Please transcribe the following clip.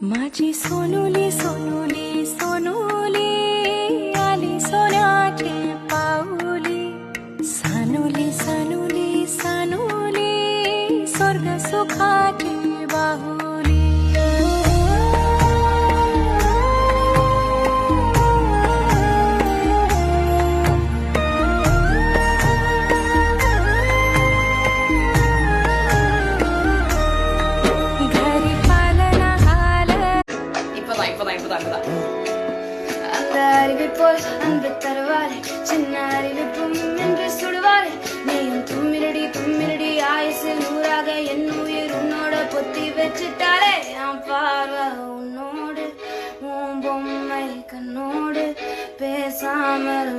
माझी सोनुली सोनुली सोनुली आली सोन्याची पाऊली सानुली सानुली सानुली स्वर्ग सुखाची बाहुली घरी पालना हाल அந்த அறிவை போல் அன்பு தருவாரே சின்ன அறிவிப்பும் என்று சுடுவாரே நீயும் தும்மிரடி ஆயுசில் நூறாக என் உயிர் உன்னோட பொத்தி வச்சுட்டாரே என் பார்வை உன்னோடு உன் பொம்மை கண்ணோடு பேசாமல்